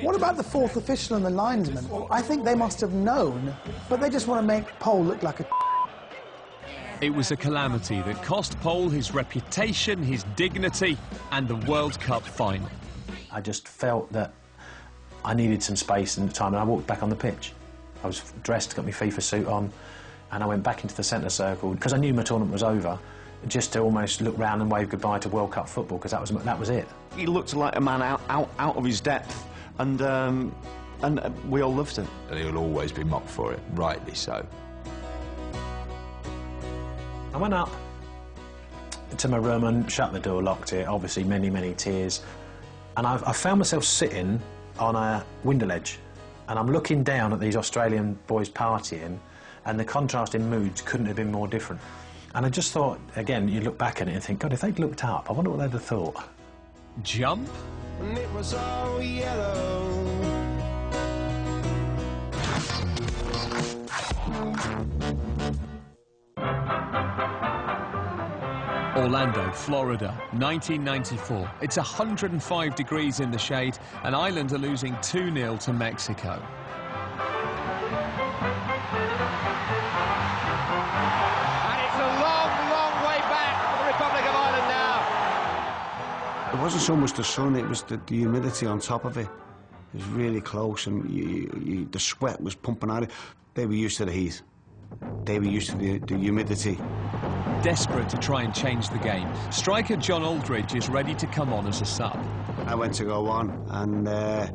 What about the fourth official and the linesman? I think they must have known, but they just want to make Pole look like a... It was a calamity that cost Pole his reputation, his dignity, and the World Cup final. I just felt that I needed some space in the time, and I walked back on the pitch. I was dressed, got my FIFA suit on, and I went back into the centre circle, because I knew my tournament was over, just to almost look round and wave goodbye to World Cup football, because that was it. He looked like a man out of his depth, and we all loved him. And he'll always be mocked for it, rightly so. I went up to my room and shut the door, locked it, obviously many, many tears. And I found myself sitting on a window ledge, and I'm looking down at these Australian boys partying, and the contrast in moods couldn't have been more different. And I just thought, again, you look back at it and think, God, if they'd looked up, I wonder what they'd have thought. Jump? And it was all yellow. Orlando, Florida, 1994. It's 105 degrees in the shade, and Ireland are losing 2-0 to Mexico. And it's a long, long way back for the Republic of Ireland now. It wasn't so much the sun, it was the humidity on top of it. It was really close, and the sweat was pumping out. They were used to the heat. They were used to the humidity. Desperate to try and change the game, striker John Aldridge is ready to come on as a sub. I went to go on, and the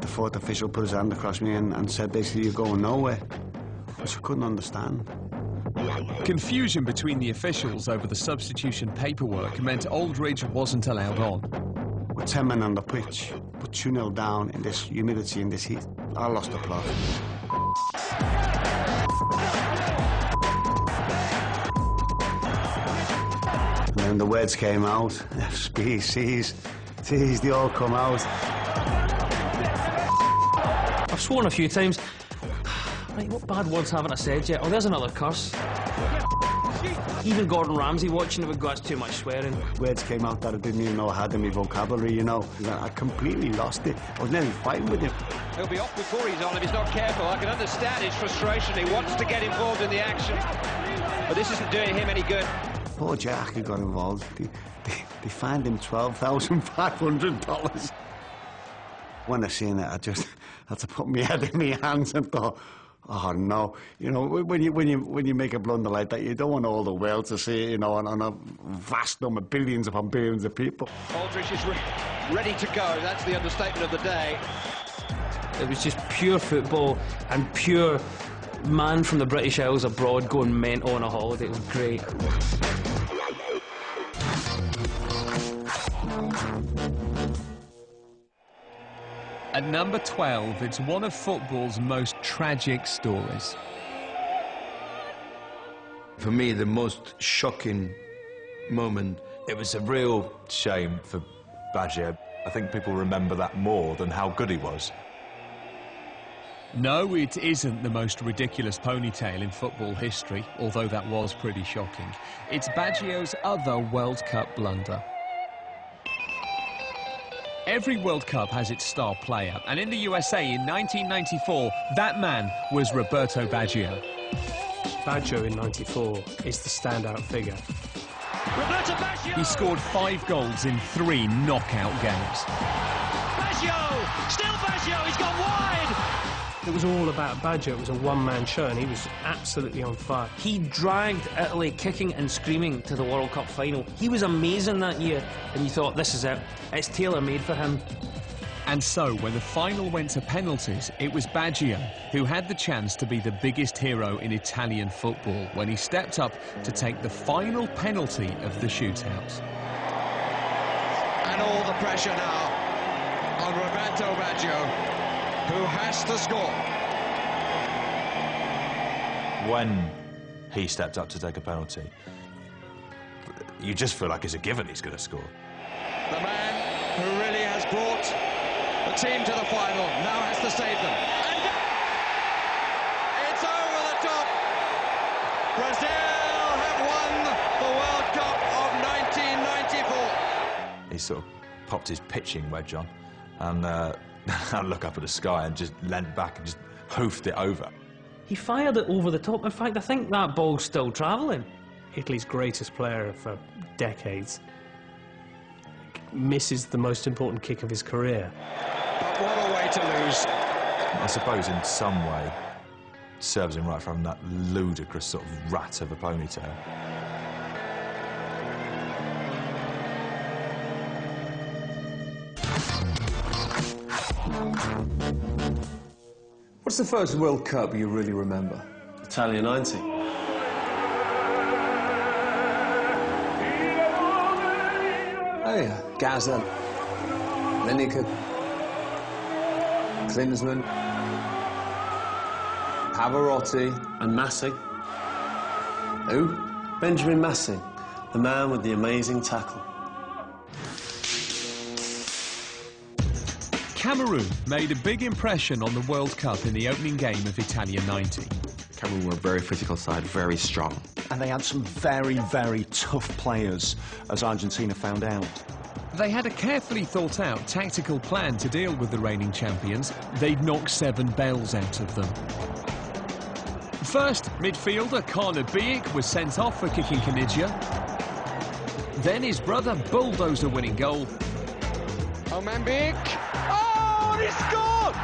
fourth official put his hand across me and said, basically, you're going nowhere, which I couldn't understand. Confusion between the officials over the substitution paperwork meant Aldridge wasn't allowed on. With 10 men on the pitch, put 2-0 down in this humidity, in this heat, I lost the plot. And then the words came out, F, C's, they all come out. I've sworn a few times. Right, what bad words haven't I said yet? Oh, there's another curse. Even Gordon Ramsay watching it would go, that's too much swearing. Words came out that I didn't even know I had in my vocabulary, you know. I completely lost it. I was nearly fighting with him. He'll be off before he's on if he's not careful. I can understand his frustration. He wants to get involved in the action, but this isn't doing him any good. Poor Jack who got involved. They fined him $12,500. When I seen it, I just had to put my head in my hands and thought, oh no, you know, when you make a blunder like that, you don't want all the world to see it, you know, on a vast number, billions upon billions of people. Aldridge is ready to go. That's the understatement of the day. It was just pure football and pure man from the British Isles abroad going mental on a holiday. It was great. At number 12, it's one of football's most tragic stories. For me, the most shocking moment, it was a real shame for Baggio. I think people remember that more than how good he was. No, it isn't the most ridiculous ponytail in football history, although that was pretty shocking. It's Baggio's other World Cup blunder. Every World Cup has its star player, and in the USA in 1994, that man was Roberto Baggio. Baggio in '94 is the standout figure. Roberto Baggio! He scored 5 goals in 3 knockout games. Baggio! Still Baggio! He's gone wide! It was all about Baggio. It was a one-man show, and he was absolutely on fire. He dragged Italy kicking and screaming to the World Cup final. He was amazing that year, and you thought, this is it. It's tailor-made for him. And so, when the final went to penalties, it was Baggio who had the chance to be the biggest hero in Italian football when he stepped up to take the final penalty of the shootout. And all the pressure now on Roberto Baggio, who has to score. When he stepped up to take a penalty, you just feel like it's a given he's going to score. The man who really has brought the team to the final now has to save them. And it's over the top. Brazil have won the World Cup of 1994. He sort of popped his pitching wedge on, and I look up at the sky and just leant back and just hoofed it over. He fired it over the top. In fact, I think that ball's still travelling. Italy's greatest player for decades misses the most important kick of his career. But what a way to lose. I suppose in some way serves him right from that ludicrous sort of rat of a ponytail. What's the first World Cup you really remember? Italia 90. Oh yeah, Gaza, Lineker, Klinsmann, Pavarotti, and Massing. Who? Benjamin Massing, the man with the amazing tackle. Cameroon made a big impression on the World Cup in the opening game of Italia 90. Cameroon were a very physical side, very strong. And they had some very, very tough players, as Argentina found out. They had a carefully thought out tactical plan to deal with the reigning champions. They'd knock 7 bells out of them. First, midfielder Kana Biik was sent off for kicking Caniggia. Then his brother bulldozed a winning goal. Biik. Oh, he scored!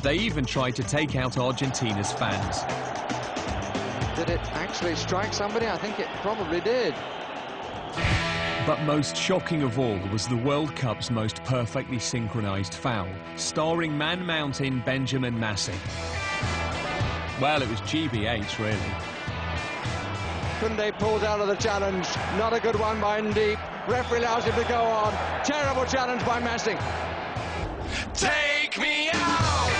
They even tried to take out Argentina's fans. Did it actually strike somebody? I think it probably did. But most shocking of all was the World Cup's most perfectly synchronised foul, starring Man Mountain Benjamin Massing. Well, it was GBH, really. Koundé pulls out of the challenge. Not a good one by Ndidi. Referee allows him to go on. Terrible challenge by Massing. Take me out!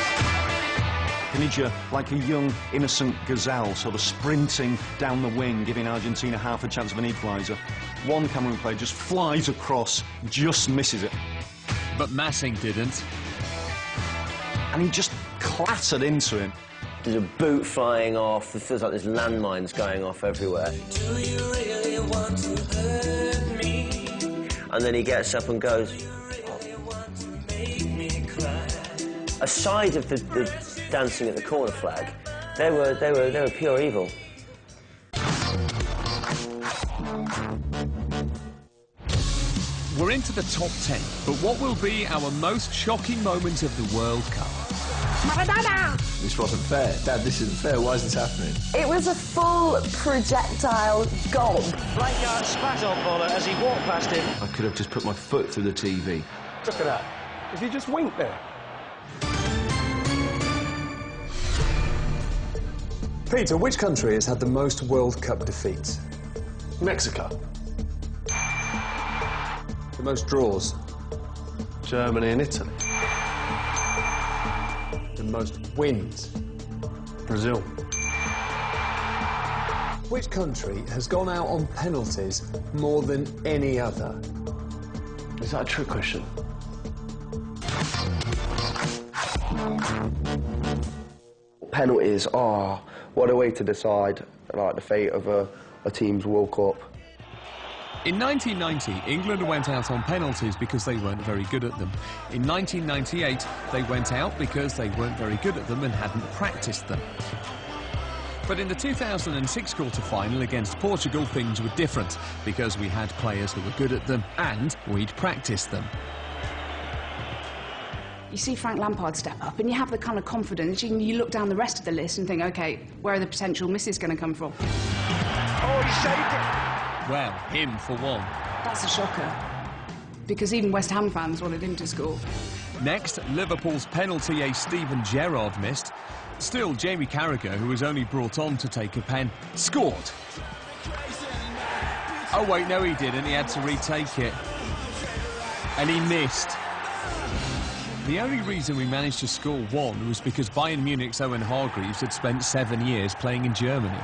Caniggia, like a young, innocent gazelle, sort of sprinting down the wing, giving Argentina half a chance of an equaliser. One Cameroon player just flies across, just misses it. But Massing didn't. And he just clattered into him. There's a boot flying off. It feels like there's landmines going off everywhere. Do you really want to hurt me? And then he gets up and goes. Aside of the dancing at the corner flag, they were pure evil. We're into the top 10, but what will be our most shocking moment of the World Cup? This wasn't fair. Dad, this isn't fair. Why is this happening? It was a full projectile gob. Rijkaard spat on Muller as he walked past him. I could have just put my foot through the TV. Look at that. Did he just wink there? Peter, which country has had the most World Cup defeats? Mexico. The most draws? Germany and Italy. The most wins? Brazil. Which country has gone out on penalties more than any other? Is that a trick question? Penalties are what a way to decide like the fate of a team's World Cup. In 1990, England went out on penalties because they weren't very good at them. In 1998, they went out because they weren't very good at them and hadn't practiced them. But in the 2006 quarter-final against Portugal, things were different because we had players who were good at them and we'd practiced them. You see Frank Lampard step up and you have the kind of confidence, you look down the rest of the list and think, OK, where are the potential misses going to come from? Oh, he saved it! Well, him for one. That's a shocker, because even West Ham fans wanted him to score. Next, Liverpool's penalty ace Steven Gerrard missed. Still, Jamie Carragher, who was only brought on to take a pen, scored. Oh wait, no he didn't, he had to retake it. And he missed. The only reason we managed to score one was because Bayern Munich's Owen Hargreaves had spent 7 years playing in Germany.